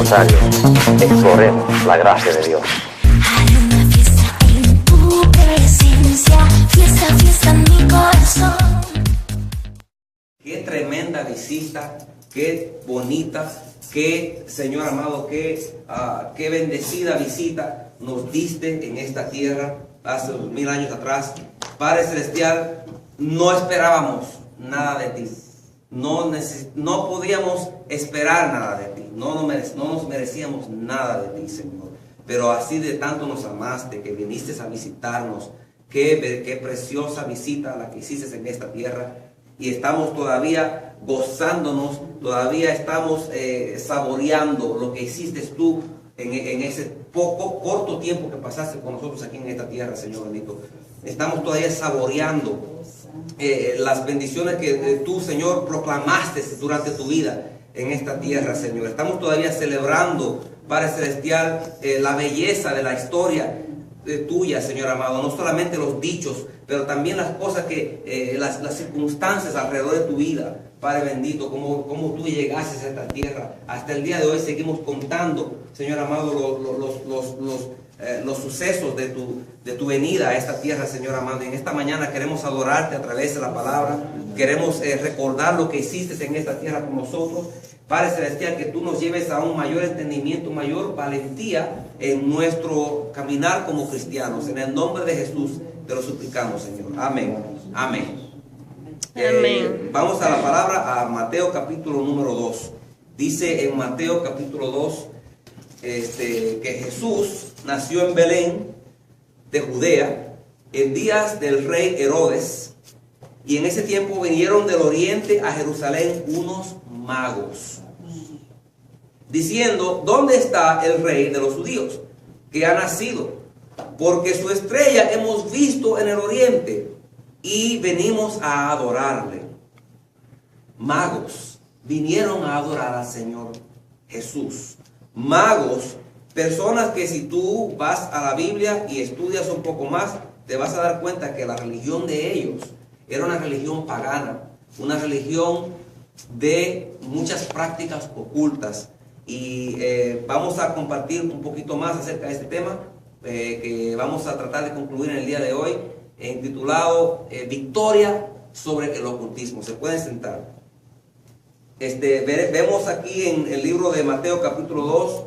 Rosario. Exploremos la gracia de Dios. Hay una fiesta en tu presencia, fiesta, fiesta en mi corazón. Qué tremenda visita, qué bonita, qué, Señor amado, qué bendecida visita nos diste en esta tierra hace 2000 años atrás. Padre Celestial, no esperábamos nada de ti. No podíamos esperar nada de ti. No nos merecíamos nada de ti, Señor. Pero así de tanto nos amaste, que viniste a visitarnos. Qué preciosa visita la que hiciste en esta tierra. Y estamos todavía gozándonos, todavía estamos saboreando lo que hiciste tú en ese corto tiempo que pasaste con nosotros aquí en esta tierra, Señor bendito. Estamos todavía saboreando las bendiciones que tú, Señor, proclamaste durante tu vida en esta tierra, Señor. Estamos todavía celebrando, Padre Celestial, la belleza de la historia tuya, Señor amado. No solamente los dichos, pero también las cosas las circunstancias alrededor de tu vida, Padre bendito, cómo tú llegaste a esta tierra. Hasta el día de hoy seguimos contando, Señor amado, los sucesos de tu venida a esta tierra, Señor amado. Y en esta mañana queremos adorarte a través de la palabra. Queremos recordar lo que hiciste en esta tierra con nosotros. Padre Celestial, que tú nos lleves a un mayor entendimiento, mayor valentía en nuestro caminar como cristianos. En el nombre de Jesús te lo suplicamos, Señor. Amén. Amén. Vamos a la palabra, a Mateo capítulo número 2. Dice en Mateo capítulo 2 que Jesús nació en Belén de Judea en días del rey Herodes, y en ese tiempo vinieron del oriente a Jerusalén unos magos, diciendo: ¿dónde está el rey de los judíos que ha nacido? Porque su estrella hemos visto en el oriente y venimos a adorarle. Magos vinieron a adorar al Señor Jesús. Magos, personas que si tú vas a la Biblia y estudias un poco más, te vas a dar cuenta que la religión de ellos era una religión pagana, una religión de muchas prácticas ocultas. Y vamos a compartir un poquito más acerca de este tema, que vamos a tratar de concluir en el día de hoy, titulado Victoria sobre el ocultismo. Se pueden sentar. Vemos aquí en el libro de Mateo capítulo 2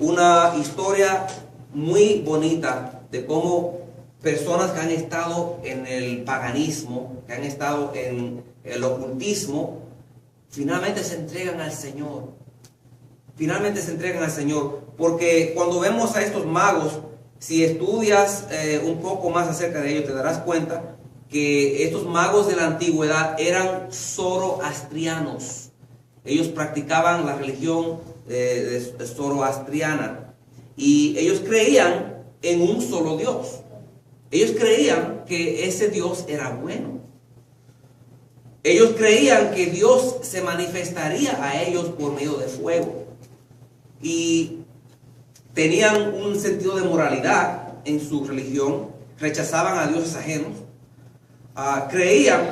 una historia muy bonita de cómo personas que han estado en el paganismo, que han estado en el ocultismo, finalmente se entregan al Señor. Finalmente se entregan al Señor. Porque cuando vemos a estos magos, si estudias un poco más acerca de ellos, te darás cuenta que estos magos de la antigüedad eran zoroastrianos. Ellos practicaban la religión zoroastriana, y ellos creían en un solo Dios. Ellos creían que ese Dios era bueno. Ellos creían que Dios se manifestaría a ellos por medio de fuego. Y tenían un sentido de moralidad en su religión. Rechazaban a dioses ajenos. Creían,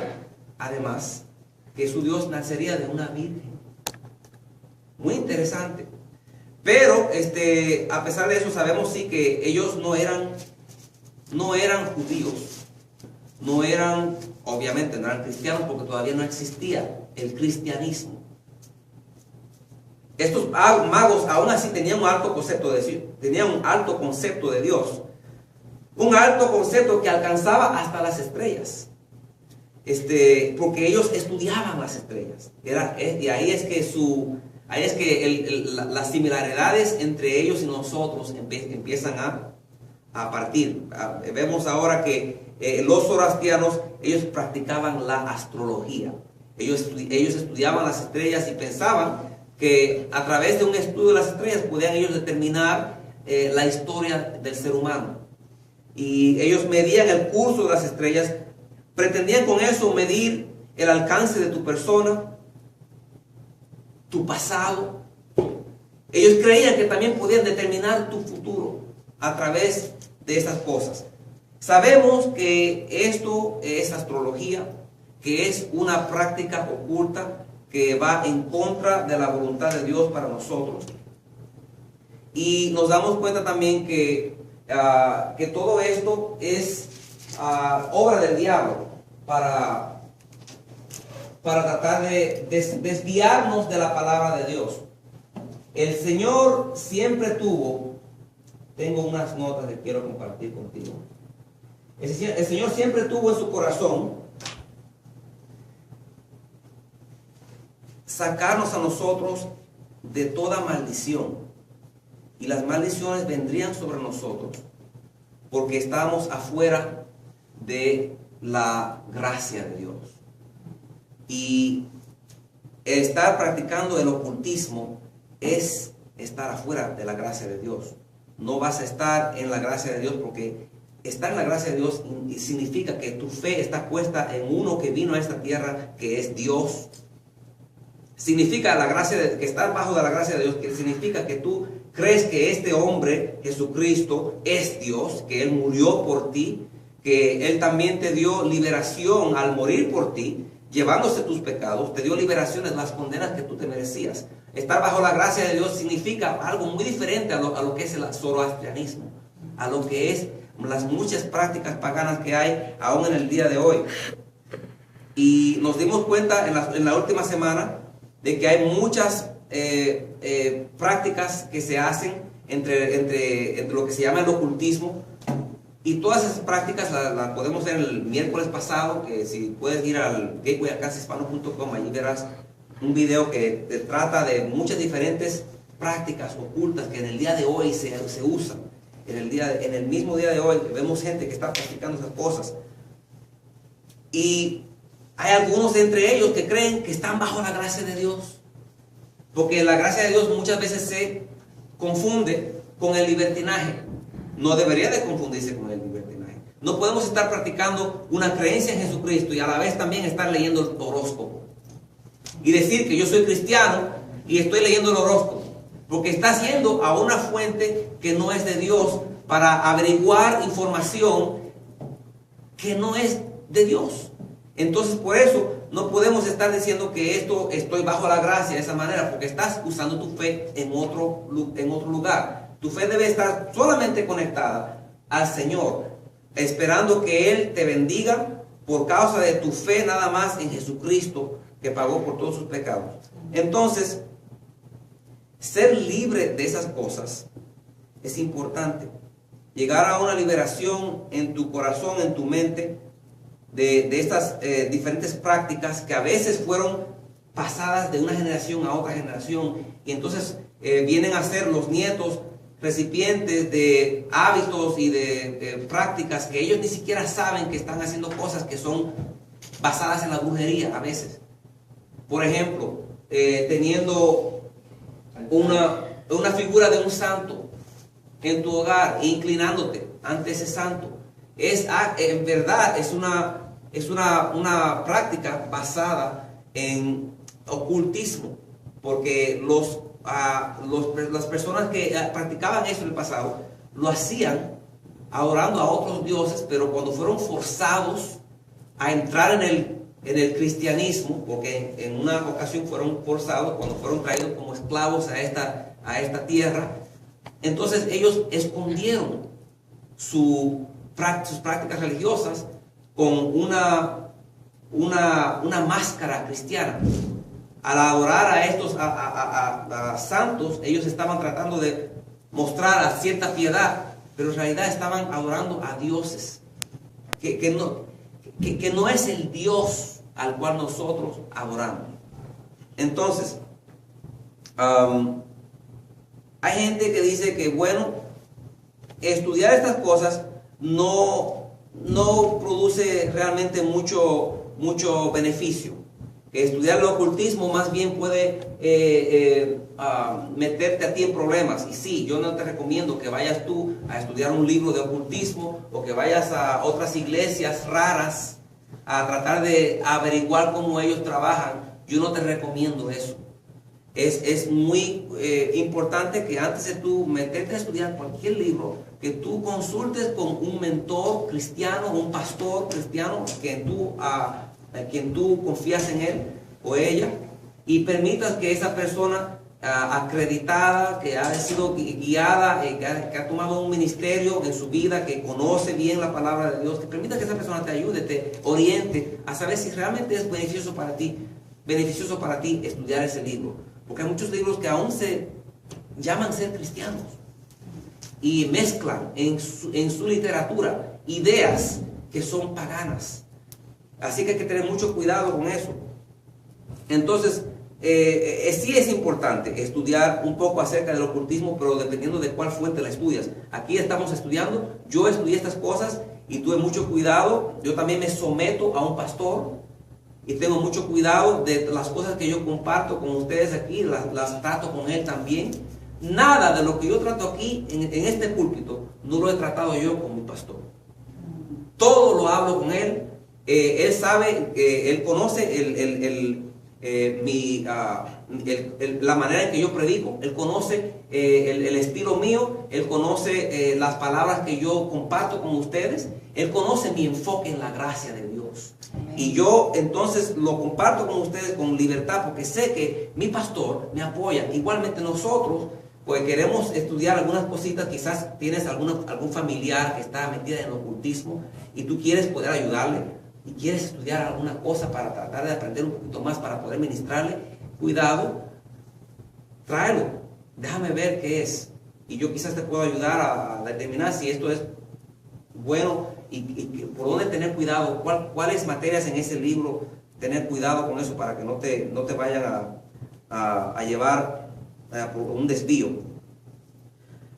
además, que su Dios nacería de una virgen. Muy interesante. Pero a pesar de eso, sabemos sí que ellos no eran judíos. Obviamente no eran cristianos, porque todavía no existía el cristianismo. Estos magos aún así tenían un alto concepto de Dios. Un alto concepto que alcanzaba hasta las estrellas. Porque ellos estudiaban las estrellas. Y ahí es que las similaridades entre ellos y nosotros empiezan a partir. Vemos ahora que los zoroastrianos, ellos practicaban la astrología. Ellos estudiaban las estrellas y pensaban que a través de un estudio de las estrellas podían ellos determinar la historia del ser humano. Y ellos medían el curso de las estrellas, pretendían con eso medir el alcance de tu persona, tu pasado. Ellos creían que también podían determinar tu futuro a través de estas cosas. Sabemos que esto es astrología, que es una práctica oculta que va en contra de la voluntad de Dios para nosotros. Y nos damos cuenta también que todo esto es obra del diablo para tratar de desviarnos de la palabra de Dios. El Señor siempre tengo unas notas que quiero compartir contigo. El Señor siempre tuvo en su corazón sacarnos a nosotros de toda maldición. Y las maldiciones vendrían sobre nosotros porque estábamos afuera de la gracia de Dios. Y estar practicando el ocultismo es estar afuera de la gracia de Dios. No vas a estar en la gracia de Dios, porque estar en la gracia de Dios significa que tu fe está puesta en uno que vino a esta tierra, que es Dios. Significa la gracia que estar bajo de la gracia de Dios, que significa que tú crees que este hombre, Jesucristo, es Dios, que Él murió por ti, que Él también te dio liberación al morir por ti, llevándose tus pecados, te dio liberación de las condenas que tú te merecías. Estar bajo la gracia de Dios significa algo muy diferente a lo que es el zoroastrianismo, a lo que es las muchas prácticas paganas que hay aún en el día de hoy. Y nos dimos cuenta en la última semana de que hay muchas prácticas que se hacen entre lo que se llama el ocultismo, y todas esas prácticas las podemos ver el miércoles pasado, que si puedes ir al gatewayalcancehispano.com, allí verás un video que te trata de muchas diferentes prácticas ocultas que en el día de hoy se usan. En el mismo día de hoy vemos gente que está practicando esas cosas, y hay algunos entre ellos que creen que están bajo la gracia de Dios, porque la gracia de Dios muchas veces se confunde con el libertinaje. No debería de confundirse con el libertinaje. No podemos estar practicando una creencia en Jesucristo y a la vez también estar leyendo el horóscopo y decir que yo soy cristiano y estoy leyendo el horóscopo, porque estás yendo a una fuente que no es de Dios para averiguar información que no es de Dios. Entonces, por eso no podemos estar diciendo que estoy bajo la gracia de esa manera, porque estás usando tu fe en otro lugar. Tu fe debe estar solamente conectada al Señor, esperando que Él te bendiga por causa de tu fe nada más en Jesucristo, que pagó por todos sus pecados. Entonces, ser libre de esas cosas es importante. Llegar a una liberación en tu corazón, en tu mente, de estas diferentes prácticas que a veces fueron pasadas de una generación a otra generación, y entonces vienen a ser los nietos recipientes de hábitos y de prácticas que ellos ni siquiera saben que están haciendo cosas que son basadas en la brujería a veces. Por ejemplo, teniendo una figura de un santo en tu hogar e inclinándote ante ese santo. En verdad es una práctica basada en ocultismo, porque las personas que practicaban eso en el pasado lo hacían adorando a otros dioses, pero cuando fueron forzados a entrar en el cristianismo, porque en una ocasión fueron forzados cuando fueron traídos como esclavos a esta tierra, entonces ellos escondieron sus prácticas religiosas con una máscara cristiana. Al adorar a estos a santos, ellos estaban tratando de mostrar a cierta piedad, pero en realidad estaban adorando a dioses que no es el Dios al cual nosotros adoramos. Entonces, hay gente que dice que, bueno, estudiar estas cosas no produce realmente mucho beneficio. Que estudiar el ocultismo más bien puede meterte a ti en problemas. Y sí, yo no te recomiendo que vayas tú a estudiar un libro de ocultismo o que vayas a otras iglesias raras a tratar de averiguar cómo ellos trabajan. Yo no te recomiendo eso. Es muy importante que antes de tú meterte a estudiar cualquier libro, que tú consultes con un mentor cristiano, un pastor cristiano, a quien tú confías en él o ella, y permitas que esa persona acreditada, que ha sido guiada, que ha tomado un ministerio en su vida, que conoce bien la palabra de Dios, que permita que esa persona te ayude, te oriente a saber si realmente es beneficioso para ti estudiar ese libro. Porque hay muchos libros que aún se llaman ser cristianos y mezclan en su literatura ideas que son paganas. Así que hay que tener mucho cuidado con eso. Entonces, sí es importante estudiar un poco acerca del ocultismo, pero dependiendo de cuál fuente la estudias. Aquí estamos estudiando, yo estudié estas cosas y tuve mucho cuidado. Yo también me someto a un pastor y tengo mucho cuidado de las cosas que yo comparto con ustedes aquí, las trato con él también. Nada de lo que yo trato aquí en este púlpito no lo he tratado yo con mi pastor. Todo lo hablo con él. Él sabe, él conoce la manera en que yo predico. Él conoce el estilo mío. Él conoce las palabras que yo comparto con ustedes. Él conoce mi enfoque en la gracia de Dios. Amén. Y yo entonces lo comparto con ustedes con libertad, porque sé que mi pastor me apoya. Igualmente nosotros, pues queremos estudiar algunas cositas. Quizás tienes algún familiar que está metida en el ocultismo y tú quieres poder ayudarle y quieres estudiar alguna cosa para tratar de aprender un poquito más para poder ministrarle. Cuidado, tráelo, déjame ver qué es, y yo quizás te puedo ayudar a determinar si esto es bueno y por dónde tener cuidado, cuáles materias en ese libro tener cuidado con eso, para que no te vayan a llevar por un desvío.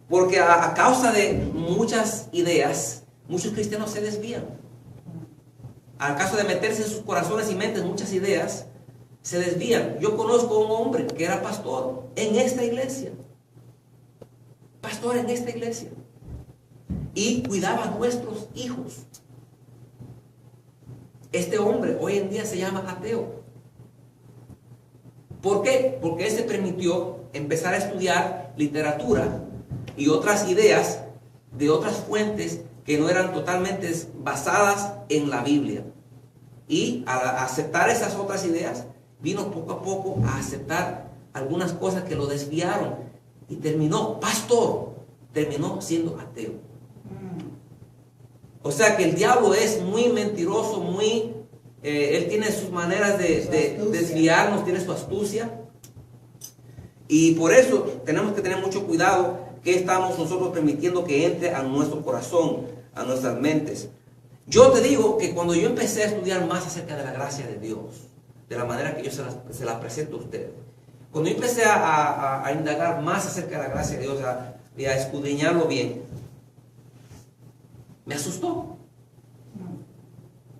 Porque a causa de muchas ideas, muchos cristianos se desvían. Al caso de meterse en sus corazones y mentes muchas ideas, se desvían. Yo conozco a un hombre que era pastor en esta iglesia. Pastor en esta iglesia. Y cuidaba a nuestros hijos. Este hombre hoy en día se llama ateo. ¿Por qué? Porque él se permitió empezar a estudiar literatura y otras ideas de otras fuentes que no eran totalmente basadas en la Biblia. Y al aceptar esas otras ideas, vino poco a poco a aceptar algunas cosas que lo desviaron. Y terminó siendo ateo. O sea que el diablo es muy mentiroso, él tiene sus maneras de desviarnos, tiene su astucia. Y por eso tenemos que tener mucho cuidado que estamos nosotros permitiendo que entre a nuestro corazón, a nuestras mentes. Yo te digo que cuando yo empecé a estudiar más acerca de la gracia de Dios, de la manera que yo se las presento a ustedes, cuando yo empecé a indagar más acerca de la gracia de Dios y a escudriñarlo bien, me asustó.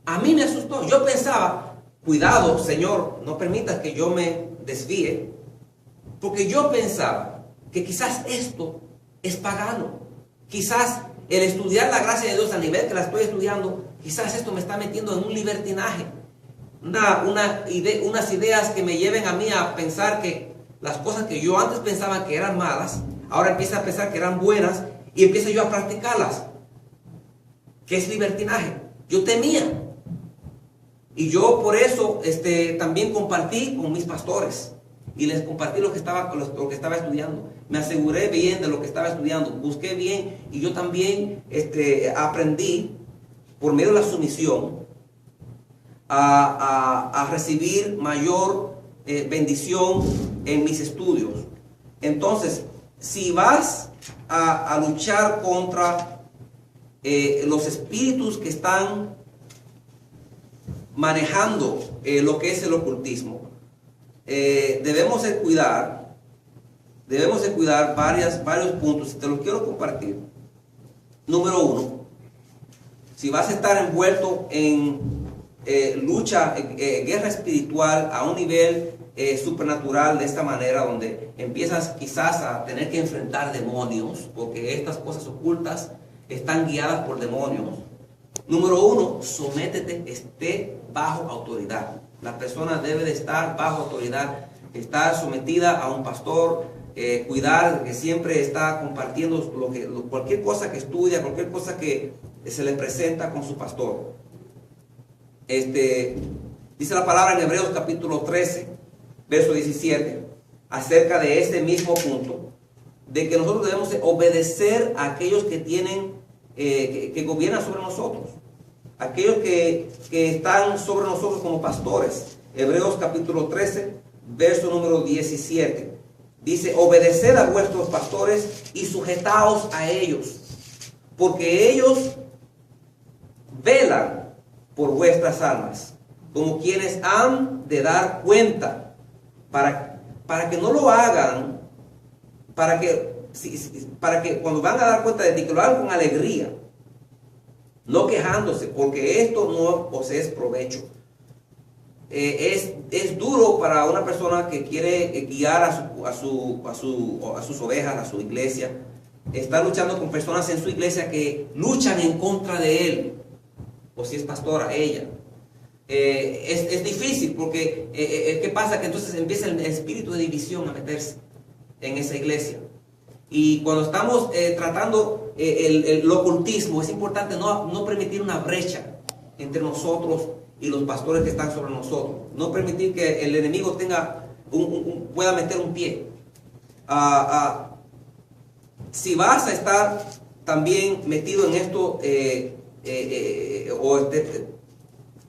A mí me asustó. Yo pensaba, cuidado, Señor, no permitas que yo me desvíe, porque yo pensaba que quizás esto es pagano. Quizás el estudiar la gracia de Dios a nivel que la estoy estudiando, quizás esto me está metiendo en un libertinaje. Unas ideas que me lleven a mí a pensar que las cosas que yo antes pensaba que eran malas, ahora empiezo a pensar que eran buenas y empiezo yo a practicarlas. ¿Qué es libertinaje? Yo temía. Y yo por eso también compartí con mis pastores. Y les compartí lo que estaba estudiando. Me aseguré bien de lo que estaba estudiando. Busqué bien. Y yo también aprendí, por medio de la sumisión, a recibir mayor bendición en mis estudios. Entonces, si vas a luchar contra los espíritus que están manejando lo que es el ocultismo, debemos de cuidar varios puntos. Te los quiero compartir. Número 1, si vas a estar envuelto en lucha, guerra espiritual a un nivel supernatural, de esta manera, donde empiezas quizás a tener que enfrentar demonios, porque estas cosas ocultas están guiadas por demonios. Número 1, sométete, esté bajo autoridad. La persona debe de estar bajo autoridad, estar sometida a un pastor, cuidar que siempre está compartiendo cualquier cosa que estudia, cualquier cosa que se le presenta con su pastor. Dice la palabra en Hebreos capítulo 13, verso 17. acerca de este mismo punto, de que nosotros debemos obedecer a aquellos que tienen, que gobiernan sobre nosotros, aquellos que están sobre nosotros como pastores. Hebreos capítulo 13, verso número 17. Dice, obedeced a vuestros pastores y sujetaos a ellos, porque ellos velan por vuestras almas, como quienes han de dar cuenta, para que no lo hagan, para que cuando van a dar cuenta de ti, que lo hagan con alegría, no quejándose, porque esto no os es provecho. Es duro para una persona que quiere guiar a sus ovejas, a su iglesia. Está luchando con personas en su iglesia que luchan en contra de él, o si es pastora, ella. Es difícil porque, ¿qué pasa? Que entonces empieza el espíritu de división a meterse en esa iglesia. Y cuando estamos tratando el ocultismo, es importante no permitir una brecha entre nosotros y los pastores que están sobre nosotros. No permitir que el enemigo pueda meter un pie. Si vas a estar también metido en esto,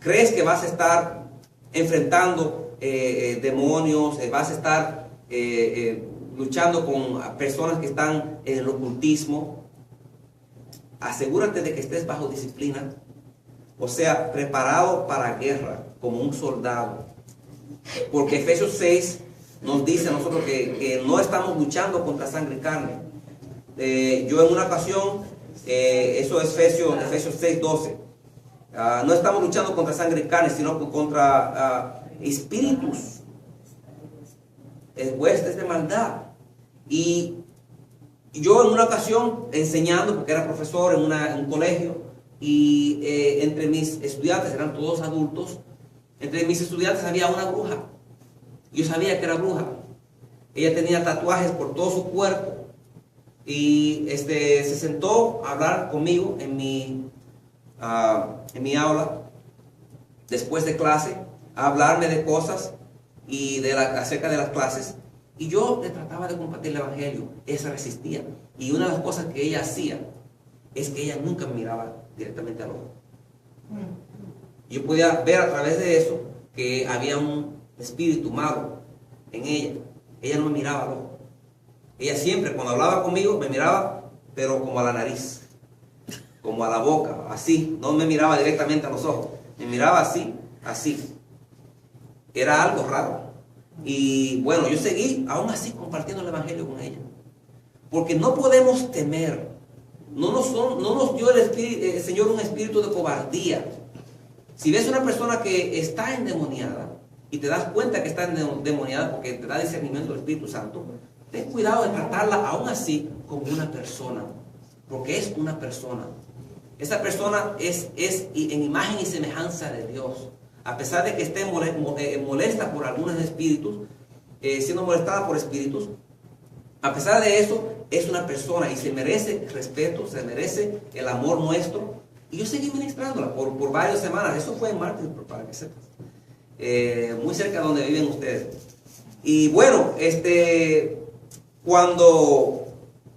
crees que vas a estar enfrentando demonios, vas a estar luchando con personas que están en el ocultismo, asegúrate de que estés bajo disciplina, o sea, preparado para guerra, como un soldado. Porque Efesios 6 nos dice a nosotros que no estamos luchando contra sangre y carne. Yo en una ocasión, eso es Efesios 6, 12. No estamos luchando contra sangre y carne, sino contra espíritus, huestes de maldad. Y yo en una ocasión enseñando, porque era profesor en un colegio, y entre mis estudiantes, eran todos adultos, entre mis estudiantes había una bruja. Yo sabía que era bruja. Ella tenía tatuajes por todo su cuerpo, y se sentó a hablar conmigo en mi aula, después de clase, a hablarme de cosas y acerca de las clases. Y yo le trataba de compartir el evangelio. Ella resistía. Y una de las cosas que ella hacía es que ella nunca me miraba directamente al ojo. Yo podía ver a través de eso que había un espíritu malo en ella. Ella no me miraba al ojo. Ella siempre, cuando hablaba conmigo, me miraba, pero como a la nariz, como a la boca, así. No me miraba directamente a los ojos. Me miraba así, así. Era algo raro. Y bueno, yo seguí aún así compartiendo el evangelio con ella. Porque no podemos temer. No nos dio el Señor un espíritu de cobardía. Si ves una persona que está endemoniada y te das cuenta que está endemoniada porque te da discernimiento del Espíritu Santo, ten cuidado de tratarla aún así como una persona, porque es una persona. Esa persona es en imagen y semejanza de Dios. A pesar de que esté molesta por algunos espíritus, siendo molestada por espíritus, a pesar de eso, es una persona y se merece respeto, se merece el amor nuestro. Y yo seguí ministrándola por varias semanas. Eso fue en martes, para que sepas. Muy cerca de donde viven ustedes. Y bueno, cuando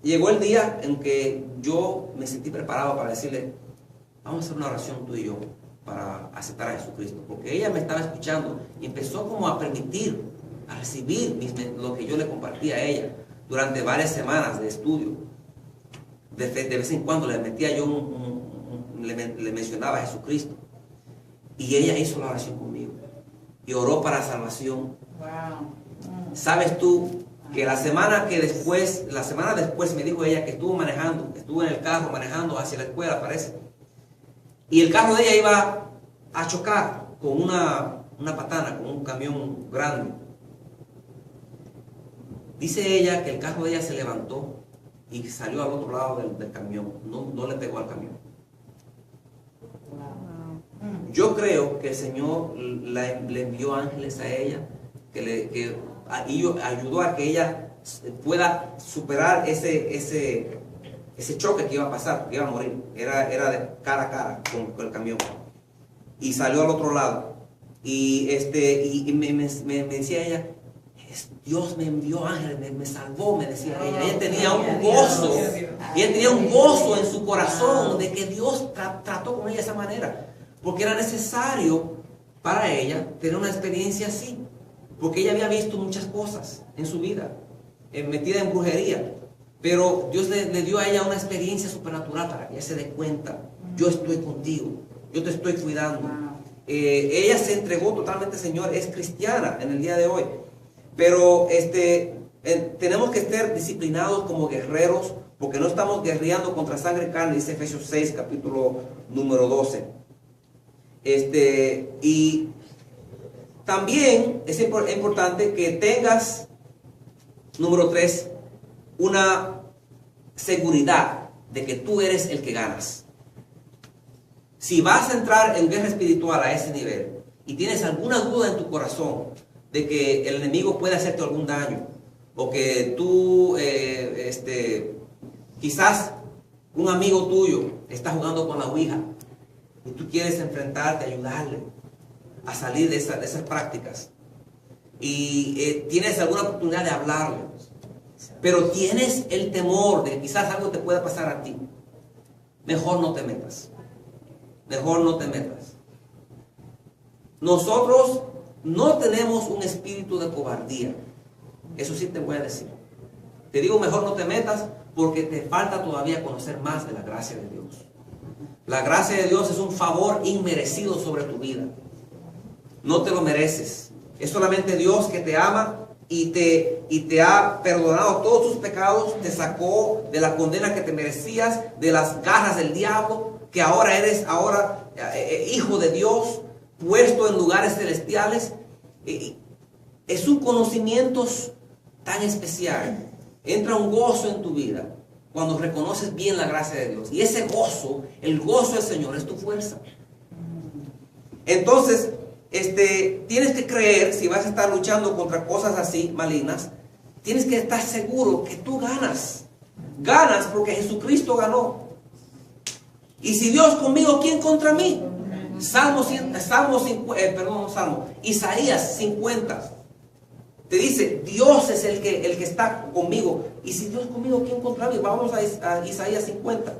llegó el día en que yo me sentí preparado para decirle, vamos a hacer una oración tú y yo para aceptar a Jesucristo. Porque ella me estaba escuchando y empezó como a permitir, a recibir lo que yo le compartía a ella durante varias semanas de estudio. De vez en cuando le metía yo le mencionaba a Jesucristo. Y ella hizo la oración conmigo. Y oró para salvación. Wow. ¿Sabes tú que la semana después me dijo ella que estuvo en el carro manejando hacia la escuela, parece? Y el carro de ella iba a chocar con una patana, con un camión grande. Dice ella que el carro de ella se levantó y salió al otro lado del camión. No le pegó al camión. Yo creo que el Señor le envió ángeles a ella que ayudó a que ella pueda superar ese choque que iba a pasar, porque iba a morir. Era de cara a cara con el camión. Y salió al otro lado. Y me decía ella, Dios me envió ángeles, me salvó, me decía ella. Ella tenía un gozo, ella tenía un gozo en su corazón de que Dios trató con ella de esa manera, porque era necesario para ella tener una experiencia así, porque ella había visto muchas cosas en su vida, metida en brujería, pero Dios le dio a ella una experiencia supernatural para que ella se dé cuenta: yo estoy contigo, yo te estoy cuidando. Ella se entregó totalmente al Señor, es cristiana en el día de hoy, pero tenemos que estar disciplinados como guerreros, porque no estamos guerreando contra sangre y carne, dice Efesios 6, capítulo número 12. Y también es importante que tengas, número 3, una seguridad de que tú eres el que ganas. Si vas a entrar en guerra espiritual a ese nivel y tienes alguna duda en tu corazón de que el enemigo puede hacerte algún daño, o que tú, quizás un amigo tuyo está jugando con la ouija y tú quieres enfrentarte, ayudarle a salir de esas prácticas, y tienes alguna oportunidad de hablarle, pero tienes el temor de que quizás algo te pueda pasar a ti, mejor no te metas. Mejor no te metas. Nosotros no tenemos un espíritu de cobardía. Eso sí te voy a decir. Te digo mejor no te metas porque te falta todavía conocer más de la gracia de Dios. La gracia de Dios es un favor inmerecido sobre tu vida. No te lo mereces. Es solamente Dios que te ama y te ha perdonado todos tus pecados, te sacó de la condena que te merecías, de las garras del diablo, que ahora eres hijo de Dios, puesto en lugares celestiales. Es un conocimiento tan especial. Entra un gozo en tu vida cuando reconoces bien la gracia de Dios. Y ese gozo, el gozo del Señor, es tu fuerza. Entonces, tienes que creer, si vas a estar luchando contra cosas así, malignas, tienes que estar seguro que tú ganas. Ganas porque Jesucristo ganó. Y si Dios conmigo, ¿quién contra mí? Isaías 50. Te dice, Dios es el que está conmigo. Y si Dios conmigo, ¿quién contra mí? Vamos a Isaías 50.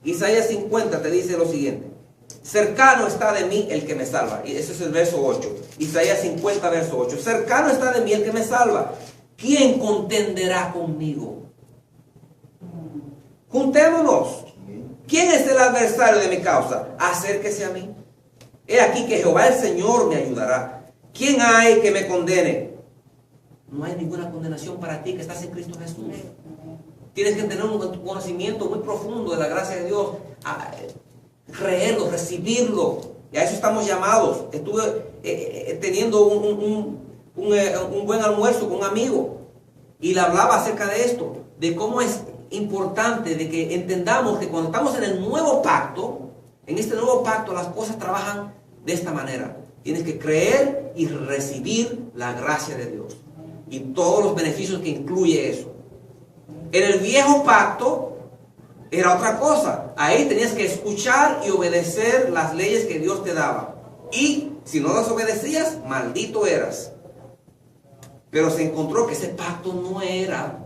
Isaías 50 te dice lo siguiente: cercano está de mí el que me salva. Y ese es el verso 8. Isaías 50, verso 8. Cercano está de mí el que me salva. ¿Quién contenderá conmigo? Juntémonos. ¿Quién es el adversario de mi causa? Acérquese a mí. He aquí que Jehová el Señor me ayudará. ¿Quién hay que me condene? No hay ninguna condenación para ti que estás en Cristo Jesús. Tienes que tener un conocimiento muy profundo de la gracia de Dios, creerlo, recibirlo. Y a eso estamos llamados. Estuve teniendo un buen almuerzo con un amigo y le hablaba acerca de esto, de cómo es importante de que entendamos que cuando estamos en el nuevo pacto, en este nuevo pacto las cosas trabajan de esta manera. Tienes que creer y recibir la gracia de Dios y todos los beneficios que incluye eso. En el viejo pacto era otra cosa. Ahí tenías que escuchar y obedecer las leyes que Dios te daba, y si no las obedecías, maldito eras. Pero se encontró que ese pacto no era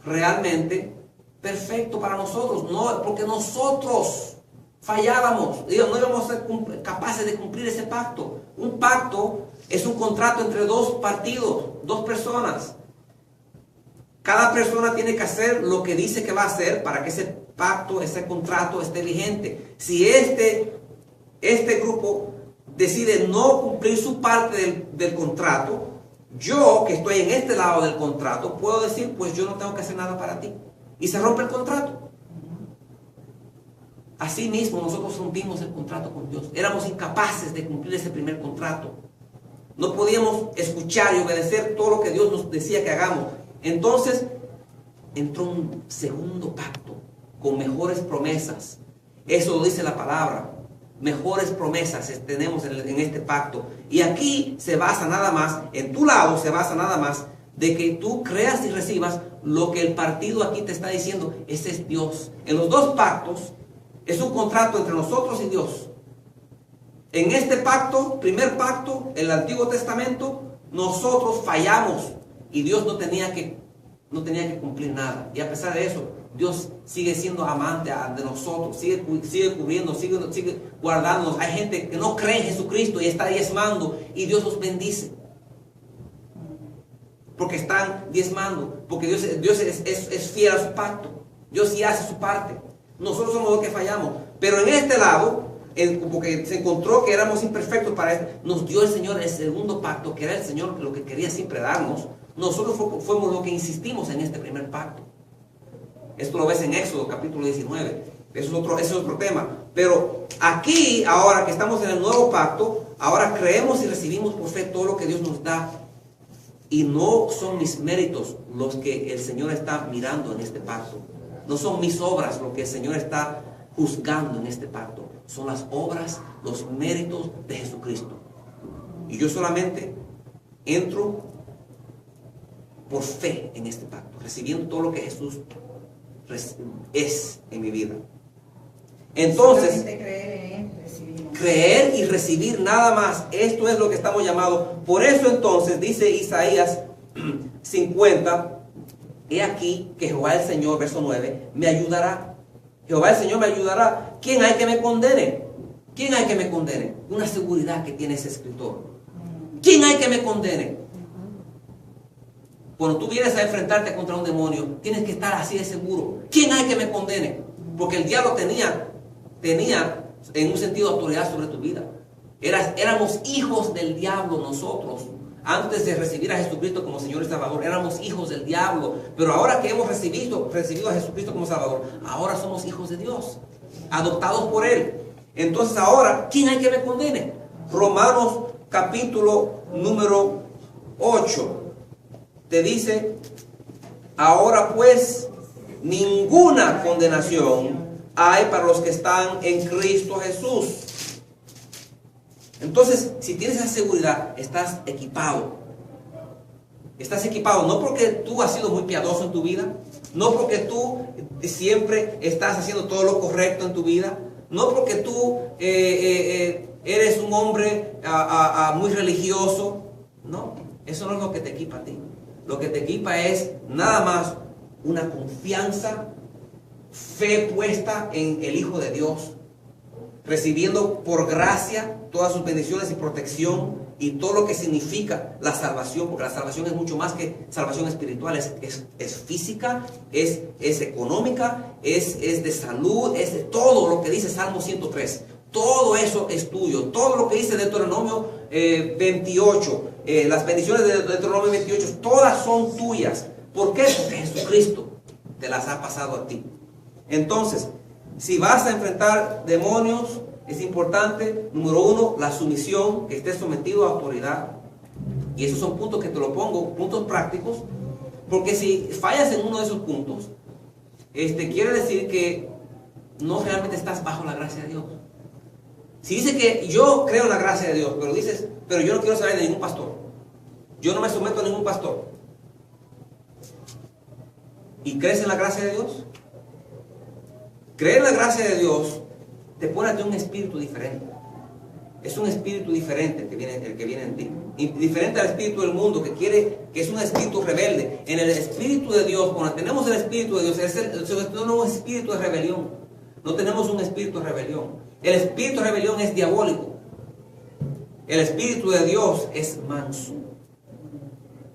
realmente perfecto para nosotros, no, porque nosotros fallábamos, no íbamos a ser capaces de cumplir ese pacto. Un pacto es un contrato entre dos partidos, dos personas. Cada persona tiene que hacer lo que dice que va a hacer para que ese pacto, ese contrato esté vigente. Si este grupo decide no cumplir su parte del contrato, yo, que estoy en este lado del contrato, puedo decir, pues yo no tengo que hacer nada para ti. Y se rompe el contrato. Así mismo nosotros rompimos el contrato con Dios. Éramos incapaces de cumplir ese primer contrato. No podíamos escuchar y obedecer todo lo que Dios nos decía que hagamos. Entonces entró un segundo pacto con mejores promesas. Eso lo dice la palabra. Mejores promesas tenemos en este pacto. Y aquí se basa nada más, en tu lado se basa nada más, de que tú creas y recibas lo que el partido aquí te está diciendo. Ese es Dios. En los dos pactos es un contrato entre nosotros y Dios. En este pacto, primer pacto, en el Antiguo Testamento, Nosotros fallamos y Dios no tenía que cumplir nada. Y a pesar de eso, Dios sigue siendo amante de nosotros, sigue cubriendo, sigue guardándonos. Hay gente que no cree en Jesucristo y está diezmando y Dios los bendice. Porque están diezmando, porque Dios es fiel a su pacto. Dios sí hace su parte. Nosotros somos los que fallamos. Pero en este lado, porque se encontró que éramos imperfectos para esto, nos dio el Señor el segundo pacto, que era el Señor lo que quería siempre darnos. Nosotros fuimos los que insistimos en este primer pacto. Esto lo ves en Éxodo capítulo 19. Eso es otro tema. Pero aquí, ahora que estamos en el nuevo pacto, ahora creemos y recibimos por fe todo lo que Dios nos da. Y no son mis méritos los que el Señor está mirando en este pacto. No son mis obras lo que el Señor está juzgando en este pacto. Son las obras, los méritos de Jesucristo. Y yo solamente entro por fe en este pacto, recibiendo todo lo que Jesús es en mi vida. Entonces, creer y recibir nada más. Esto es lo que estamos llamados. Por eso entonces dice Isaías 50, he aquí que Jehová el Señor, verso 9, me ayudará. Jehová el Señor me ayudará. ¿Quién hay que me condene? ¿Quién hay que me condene? Una seguridad que tiene ese escritor. ¿Quién hay que me condene? Cuando tú vienes a enfrentarte contra un demonio, tienes que estar así de seguro. ¿Quién hay que me condene? Porque el diablo tenía en un sentido autoridad sobre tu vida. Éramos hijos del diablo nosotros. Antes de recibir a Jesucristo como Señor y Salvador, éramos hijos del diablo. Pero ahora que hemos recibido a Jesucristo como Salvador, ahora somos hijos de Dios, adoptados por Él. Entonces ahora, ¿quién hay que me condene? Romanos capítulo número 8 te dice: ahora pues ninguna condenación hay para los que están en Cristo Jesús. Entonces, si tienes esa seguridad, estás equipado. Estás equipado no porque tú has sido muy piadoso en tu vida, no porque tú siempre estás haciendo todo lo correcto en tu vida, no porque tú eres un hombre muy religioso. No, eso no es lo que te equipa a ti. Lo que te equipa es nada más una confianza, fe puesta en el Hijo de Dios, recibiendo por gracia todas sus bendiciones y protección y todo lo que significa la salvación, porque la salvación es mucho más que salvación espiritual, es física, es económica, es de salud, es de todo lo que dice Salmo 103. Todo eso es tuyo. Todo lo que dice Deuteronomio 28, las bendiciones de Deuteronomio 28, todas son tuyas. ¿Por qué? Porque Jesucristo te las ha pasado a ti. Entonces, si vas a enfrentar demonios, es importante, número uno, la sumisión, que estés sometido a autoridad. Y esos son puntos que te lo pongo, puntos prácticos, porque si fallas en uno de esos puntos, quiere decir que no realmente estás bajo la gracia de Dios. Si dice que yo creo en la gracia de Dios, pero dices, pero yo no quiero saber de ningún pastor, yo no me someto a ningún pastor, ¿y crees en la gracia de Dios? Creer en la gracia de Dios te pone ante un espíritu diferente. Es un espíritu diferente el que viene en ti. Y diferente al espíritu del mundo que es un espíritu rebelde. En el espíritu de Dios, cuando tenemos el espíritu de Dios, no es un espíritu de rebelión. No tenemos un espíritu de rebelión. El espíritu de rebelión es diabólico. El espíritu de Dios es manso.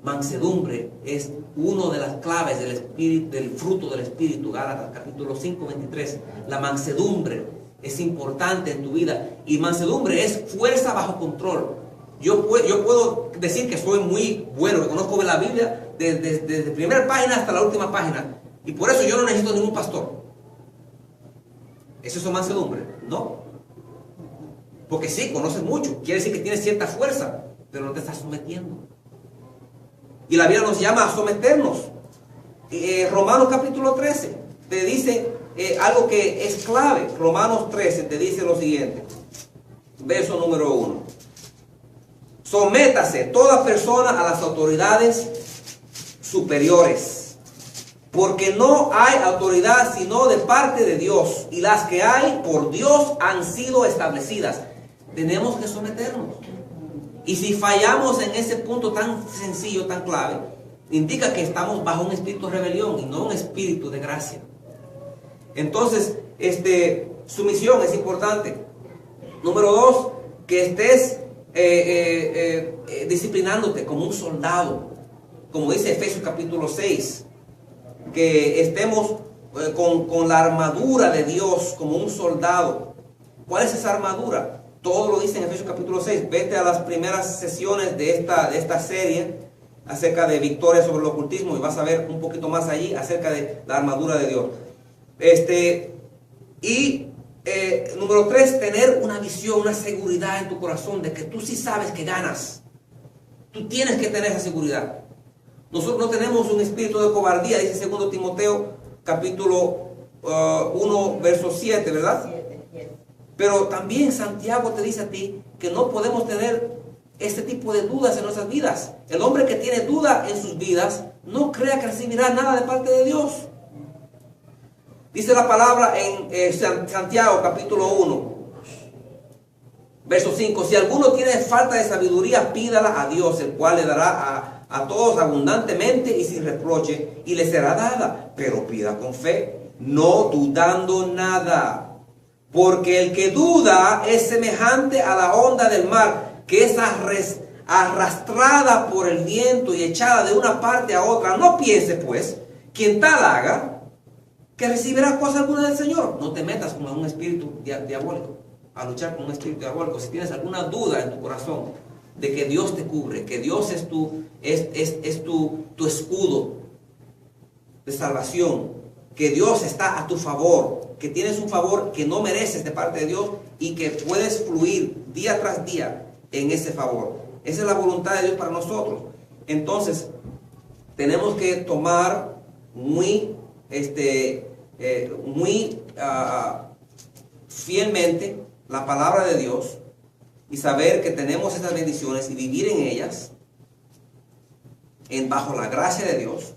Mansedumbre es una de las claves del fruto del espíritu. Gálatas capítulo 5, 23. La mansedumbre es importante en tu vida. Y mansedumbre es fuerza bajo control. Yo puedo decir que soy muy bueno, que conozco la Biblia desde la primera página hasta la última página. Y por eso yo no necesito ningún pastor. ¿Eso es mansedumbre? No. Porque sí, conoces mucho. Quiere decir que tienes cierta fuerza, pero no te estás sometiendo. Y la Biblia nos llama a someternos. Romanos capítulo 13 te dice algo que es clave. Romanos 13 te dice lo siguiente. Verso número 1. Sométase toda persona a las autoridades superiores, porque no hay autoridad sino de parte de Dios, y las que hay por Dios han sido establecidas. Tenemos que someternos. Y si fallamos en ese punto tan sencillo, tan clave, indica que estamos bajo un espíritu de rebelión y no un espíritu de gracia. Entonces, sumisión es importante. Número 2, que estés disciplinándote como un soldado, como dice Efesios capítulo 6, que estemos con la armadura de Dios como un soldado. ¿Cuál es esa armadura? Todo lo dice en Efesios capítulo 6. Vete a las primeras sesiones de esta serie acerca de victoria sobre el ocultismo y vas a ver un poquito más allí acerca de la armadura de Dios. Número 3, tener una visión, una seguridad en tu corazón de que tú sí sabes que ganas. Tú tienes que tener esa seguridad. Nosotros no tenemos un espíritu de cobardía, dice 2 Timoteo capítulo 1 verso 7, ¿verdad? Pero también Santiago te dice a ti que no podemos tener este tipo de dudas en nuestras vidas. El hombre que tiene duda en sus vidas no crea que recibirá nada de parte de Dios. Dice la palabra en Santiago capítulo 1 verso 5: si alguno tiene falta de sabiduría, pídala a Dios, el cual le dará a todos abundantemente y sin reproche, y le será dada. Pero pida con fe, no dudando nada. Porque el que duda es semejante a la onda del mar, que es arrastrada por el viento y echada de una parte a otra. No piense pues, quien tal haga, que recibirá cosa alguna del Señor. No te metas con un espíritu diabólico, a luchar con un espíritu diabólico. Si tienes alguna duda en tu corazón de que Dios te cubre, que Dios es tu escudo de salvación, que Dios está a tu favor, que tienes un favor que no mereces de parte de Dios y que puedes fluir día tras día en ese favor. Esa es la voluntad de Dios para nosotros. Entonces, tenemos que tomar muy fielmente la palabra de Dios y saber que tenemos esas bendiciones y vivir en ellas bajo la gracia de Dios.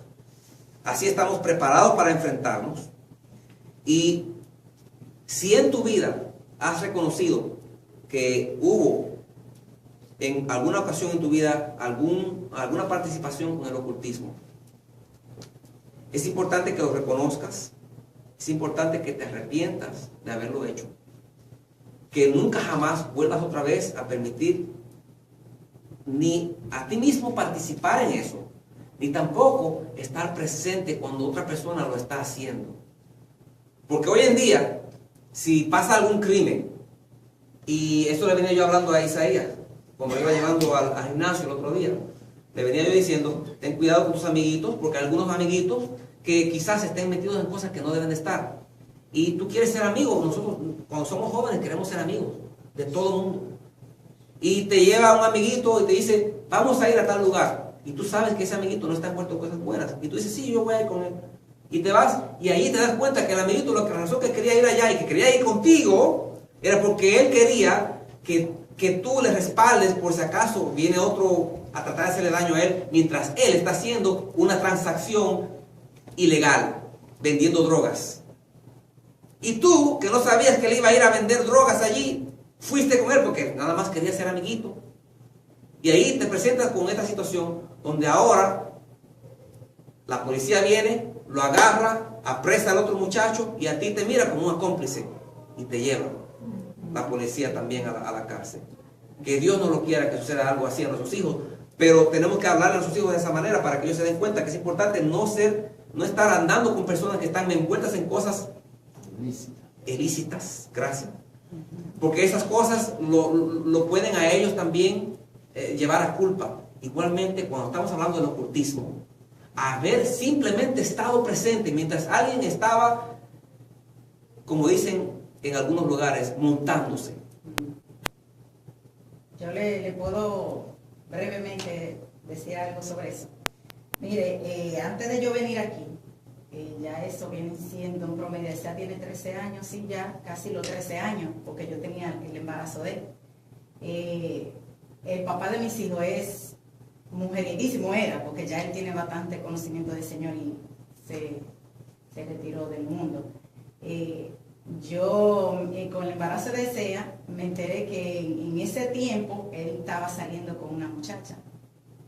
Así estamos preparados para enfrentarnos. Y si en tu vida has reconocido que hubo en alguna ocasión en tu vida alguna participación con el ocultismo, es importante que lo reconozcas. Es importante que te arrepientas de haberlo hecho. Que nunca jamás vuelvas otra vez a permitir ni a ti mismo participar en eso, ni tampoco estar presente cuando otra persona lo está haciendo. Porque hoy en día, si pasa algún crimen, y eso le venía yo hablando a Isaías, cuando iba llevando al gimnasio el otro día, le venía yo diciendo, ten cuidado con tus amiguitos, porque hay algunos amiguitos que quizás estén metidos en cosas que no deben de estar. Y tú quieres ser amigo. Nosotros cuando somos jóvenes queremos ser amigos de todo el mundo. Y te lleva un amiguito y te dice, vamos a ir a tal lugar. Y tú sabes que ese amiguito no está envuelto en cosas buenas. Y tú dices, sí, yo voy a ir con él. Y te vas y ahí te das cuenta que el amiguito, la razón que quería ir allá y que quería ir contigo, era porque él quería que tú le respaldes por si acaso viene otro a tratar de hacerle daño a él, mientras él está haciendo una transacción ilegal, vendiendo drogas. Y tú, que no sabías que él iba a ir a vender drogas allí, fuiste con él porque nada más quería ser amiguito. Y ahí te presentas con esta situación donde ahora la policía viene, lo agarra, apresa al otro muchacho y a ti te mira como un cómplice y te lleva la policía también a la cárcel. Que Dios no lo quiera que suceda algo así a nuestros hijos, pero tenemos que hablarle a nuestros hijos de esa manera para que ellos se den cuenta que es importante no estar andando con personas que están envueltas en cosas ilícitas. Gracias. Porque esas cosas lo pueden a ellos también llevar a culpa. Igualmente, cuando estamos hablando del ocultismo, haber simplemente estado presente mientras alguien estaba, como dicen en algunos lugares, montándose. Yo le puedo brevemente decir algo sobre eso. Mire, antes de yo venir aquí, ya eso viene siendo un promedio, ya tiene 13 años, sí, ya casi los 13 años, porque yo tenía el embarazo de él. El papá de mis hijos es mujeridísimo, era, porque ya él tiene bastante conocimiento del Señor y se retiró del mundo. Yo, con el embarazo de Sea, me enteré que en ese tiempo él estaba saliendo con una muchacha.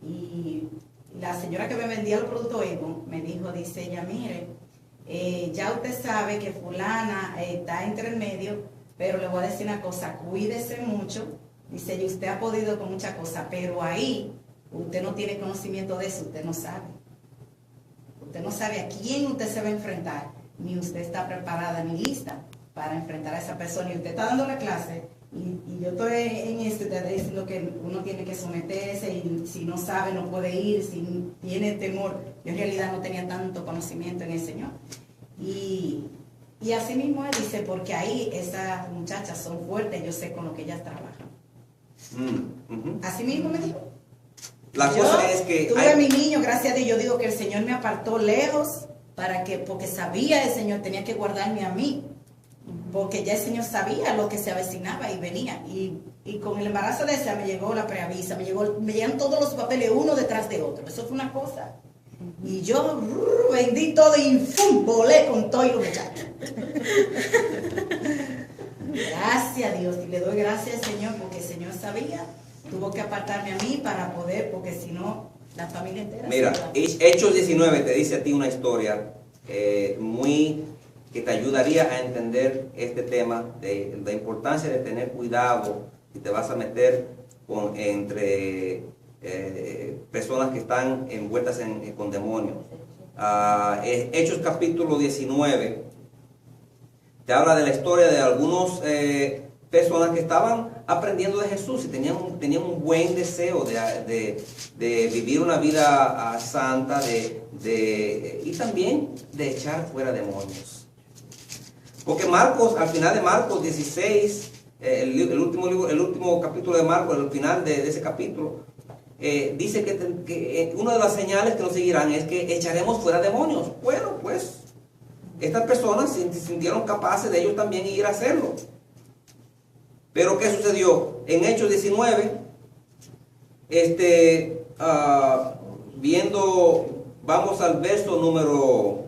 Y la señora que me vendía los productos Avon me dijo, dice ella, mire, ya usted sabe que fulana está entre el medio, pero le voy a decir una cosa, cuídese mucho. Dice, y usted ha podido con muchas cosas, pero ahí usted no tiene conocimiento de eso, usted no sabe. Usted no sabe a quién usted se va a enfrentar, ni usted está preparada ni lista para enfrentar a esa persona. Y usted está dando la clase, y yo estoy en esto, te diciendo que uno tiene que someterse, y si no sabe no puede ir, si tiene temor. Yo en realidad no tenía tanto conocimiento en el Señor. Y así mismo él dice, porque ahí esas muchachas son fuertes, yo sé con lo que ellas trabajan. Así mismo me dijo. La cosa es que tuve a mi niño, gracias a Dios, yo digo que el Señor me apartó lejos porque sabía el Señor, tenía que guardarme a mí, porque ya el Señor sabía lo que se avecinaba y venía. Y con el embarazo de esa me llegó la preavisa, me llegan todos los papeles uno detrás de otro. Eso fue una cosa. Y yo vendí todo y ¡fum! Volé con todo y los muchachos. Gracias a Dios, y le doy gracias al Señor, porque el Señor sabía, tuvo que apartarme a mí para poder, porque si no, la familia entera. Mira, Hechos 19 te dice a ti una historia que te ayudaría a entender este tema de la importancia de tener cuidado si te vas a meter entre personas que están envueltas con demonios. Hechos capítulo 19 te habla de la historia de algunas personas que estaban aprendiendo de Jesús y tenían un buen deseo de vivir una vida santa y también de echar fuera demonios. Porque Marcos, al final de Marcos 16, el último capítulo de Marcos, al final de ese capítulo, dice que una de las señales que nos seguirán es que echaremos fuera demonios. Bueno, pues estas personas se sintieron capaces de ellos también ir a hacerlo. Pero ¿qué sucedió? En Hechos 19, vamos al verso número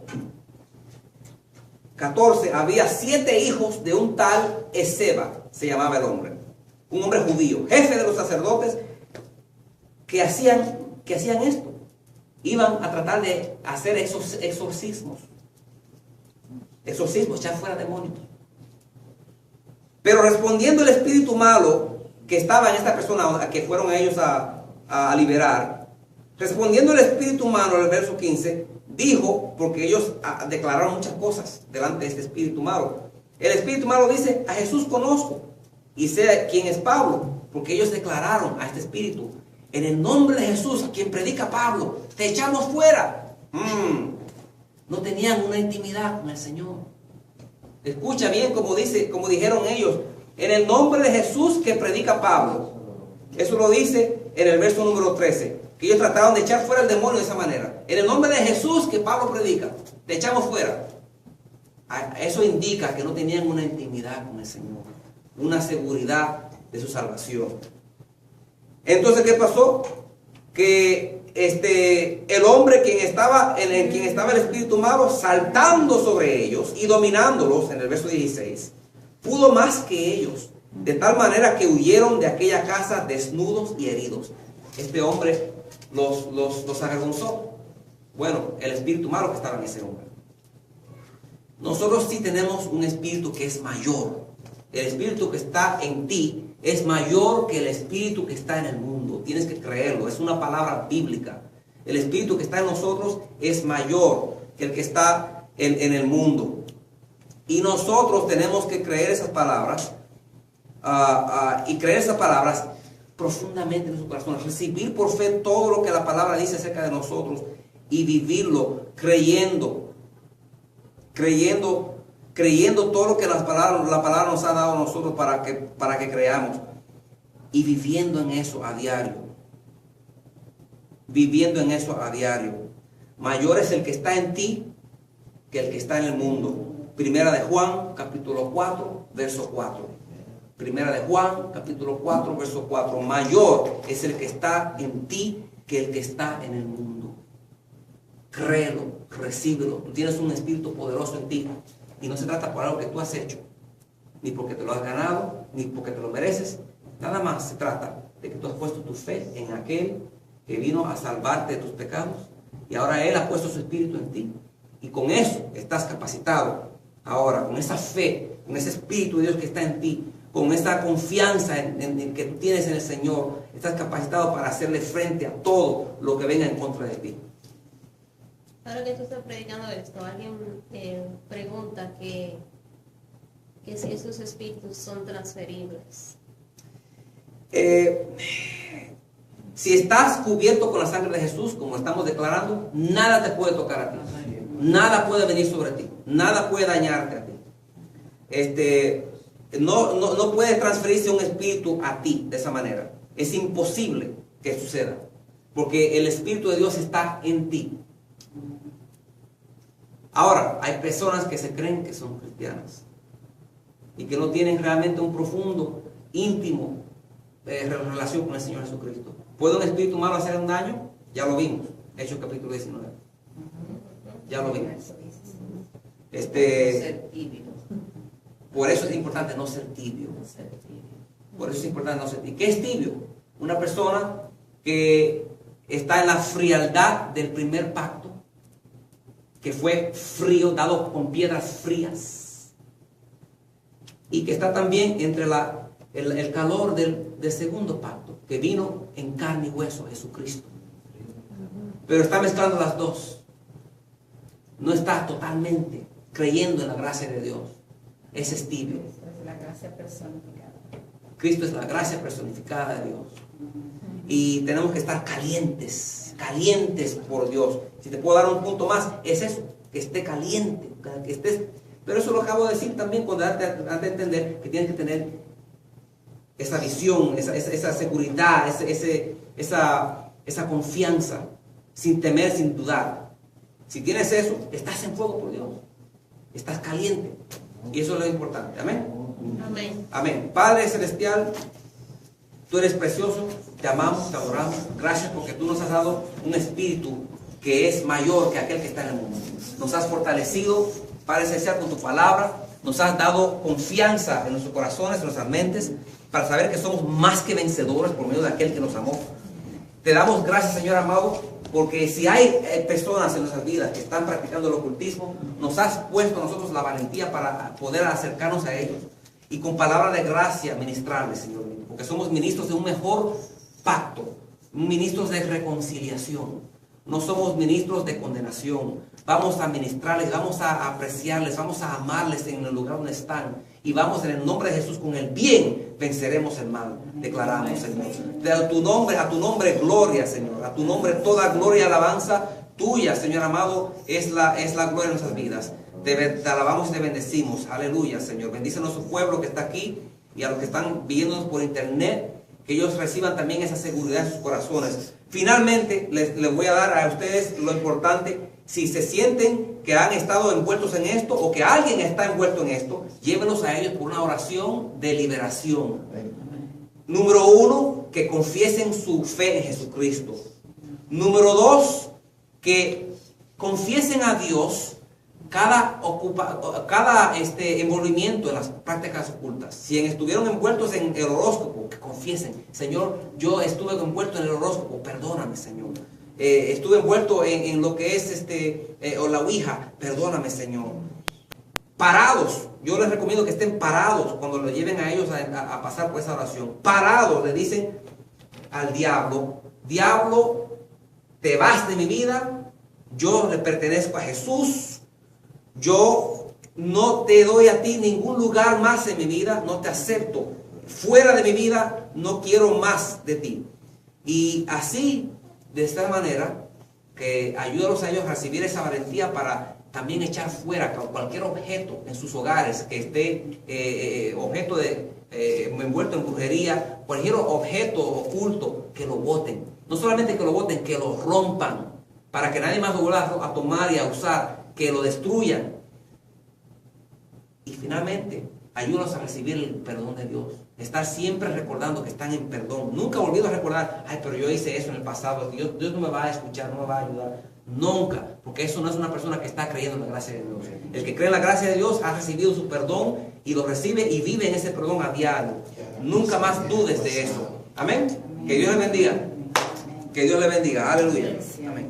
14, había 7 hijos de un tal Esceva, se llamaba el hombre, un hombre judío, jefe de los sacerdotes, que hacían esto. Iban a tratar de hacer esos exorcismos, echar fuera demonios. Pero respondiendo el espíritu malo que estaba en esta persona, que fueron ellos a liberar, respondiendo el espíritu malo, en el verso 15, dijo, porque ellos declararon muchas cosas delante de este espíritu malo. El espíritu malo dice, a Jesús conozco y sé quién es Pablo, porque ellos declararon a este espíritu, en el nombre de Jesús, a quien predica Pablo, te echamos fuera. No tenían una intimidad con el Señor. Escucha bien como dijeron ellos, en el nombre de Jesús que predica Pablo. Eso lo dice en el verso número 13, que ellos trataron de echar fuera el demonio de esa manera. En el nombre de Jesús que Pablo predica, te echamos fuera. Eso indica que no tenían una intimidad con el Señor, una seguridad de su salvación. Entonces, ¿qué pasó? Que el hombre en quien estaba el espíritu malo, saltando sobre ellos y dominándolos, en el verso 16, pudo más que ellos, de tal manera que huyeron de aquella casa desnudos y heridos. Este hombre los avergonzó. Bueno, el espíritu malo que estaba en ese hombre. Nosotros sí tenemos un espíritu que es mayor. El espíritu que está en ti es mayor que el espíritu que está en el mundo. Tienes que creerlo, es una palabra bíblica. El espíritu que está en nosotros es mayor que el que está en el mundo. Y nosotros tenemos que creer esas palabras y creer esas palabras profundamente en su corazón. Recibir por fe todo lo que la palabra dice acerca de nosotros y vivirlo creyendo todo lo que la palabra nos ha dado a nosotros para que creamos, y viviendo en eso a diario. Mayor es el que está en ti que el que está en el mundo. Primera de Juan, capítulo 4, verso 4. Primera de Juan, capítulo 4, verso 4. Mayor es el que está en ti que el que está en el mundo. Créelo, recíbelo. Tú tienes un espíritu poderoso en ti. Y no se trata por algo que tú has hecho, ni porque te lo has ganado, ni porque te lo mereces. Nada más se trata de que tú has puesto tu fe en aquel que vino a salvarte de tus pecados y ahora Él ha puesto su espíritu en ti. Y con eso estás capacitado ahora, con esa fe, con ese espíritu de Dios que está en ti, con esa confianza en que tú tienes en el Señor, estás capacitado para hacerle frente a todo lo que venga en contra de ti. Ahora que tú estás predicando esto, alguien pregunta que si esos espíritus son transferibles. Si estás cubierto con la sangre de Jesús, como estamos declarando, nada te puede tocar a ti. Nada puede venir sobre ti. Nada puede dañarte a ti. No puede transferirse un espíritu a ti de esa manera. Es imposible que suceda. Porque el Espíritu de Dios está en ti. Ahora, hay personas que se creen que son cristianas y que no tienen realmente un profundo, íntimo relación con el Señor Jesucristo. ¿Puede un espíritu malo hacer un daño? Ya lo vimos. Hechos capítulo 19. Ya lo vimos. Ser tibio. Por eso es importante no ser tibio. Por eso es importante no ser tibio. ¿Qué es tibio? Una persona que está en la frialdad del primer pacto, que fue frío, dado con piedras frías, y que está también entre el calor del segundo pacto, que vino en carne y hueso, Jesucristo. Pero está mezclando las dos. No está totalmente creyendo en la gracia de Dios. Ese es tibio. Es la gracia personificada. Cristo es la gracia personificada de Dios. Y tenemos que estar calientes, calientes por Dios. Si te puedo dar un punto más, es eso, que esté caliente, que estés. Pero eso lo acabo de decir también cuando antes de entender que tienes que tener esa visión, esa seguridad, esa confianza, sin temer, sin dudar. Si tienes eso, estás en fuego por Dios. Estás caliente. Y eso es lo importante. Amén. Amén. Amén. Padre Celestial, tú eres precioso, te amamos, te adoramos. Gracias porque tú nos has dado un espíritu que es mayor que aquel que está en el mundo. Nos has fortalecido, Padre Celestial, con tu palabra. Nos has dado confianza en nuestros corazones, en nuestras mentes, para saber que somos más que vencedores por medio de aquel que nos amó. Te damos gracias, Señor amado, porque si hay personas en nuestras vidas que están practicando el ocultismo, nos has puesto a nosotros la valentía para poder acercarnos a ellos y con palabras de gracia ministrarles, Señor mío, porque somos ministros de un mejor pacto, ministros de reconciliación, no somos ministros de condenación. Vamos a ministrarles, vamos a apreciarles, vamos a amarles en el lugar donde están y vamos en el nombre de Jesús con el bien venceremos el mal, declaramos, Señor. A tu nombre gloria, Señor, a tu nombre toda gloria y alabanza tuya, Señor amado, es la gloria de nuestras vidas. Te alabamos y te bendecimos, aleluya, Señor. Bendice a nuestro pueblo que está aquí y a los que están viéndonos por internet, que ellos reciban también esa seguridad en sus corazones. Finalmente, les voy a dar a ustedes lo importante. Si se sienten que han estado envueltos en esto o que alguien está envuelto en esto, llévenlos a ellos por una oración de liberación. Número 1, que confiesen su fe en Jesucristo. Número 2, que confiesen a Dios cada envolvimiento en las prácticas ocultas. Si estuvieron envueltos en el horóscopo, que confiesen: Señor, yo estuve envuelto en el horóscopo, perdóname, Señor. Estuve envuelto en lo que es o la ouija, perdóname, Señor. Parados, yo les recomiendo que estén parados cuando lo lleven a ellos a pasar por esa oración. Parados, le dicen al diablo: diablo, te vas de mi vida, yo le pertenezco a Jesús. Yo no te doy a ti ningún lugar más en mi vida, no te acepto. Fuera de mi vida, no quiero más de ti. Y así, de esta manera, que ayúdalos a ellos a recibir esa valentía para también echar fuera cualquier objeto en sus hogares que esté objeto envuelto en brujería, cualquier objeto oculto, que lo boten. No solamente que lo boten, que lo rompan, para que nadie más lo vuelva a tomar y a usar, que lo destruyan. Y finalmente, ayúdanos a recibir el perdón de Dios. Estar siempre recordando que están en perdón. Nunca olvido recordar: ay, pero yo hice eso en el pasado, Dios no me va a escuchar, no me va a ayudar. Nunca, porque eso no es una persona que está creyendo en la gracia de Dios. El que cree en la gracia de Dios ha recibido su perdón y lo recibe y vive en ese perdón a diario. Nunca más dudes de eso. Amén. Que Dios le bendiga. Que Dios le bendiga. Aleluya. Amén.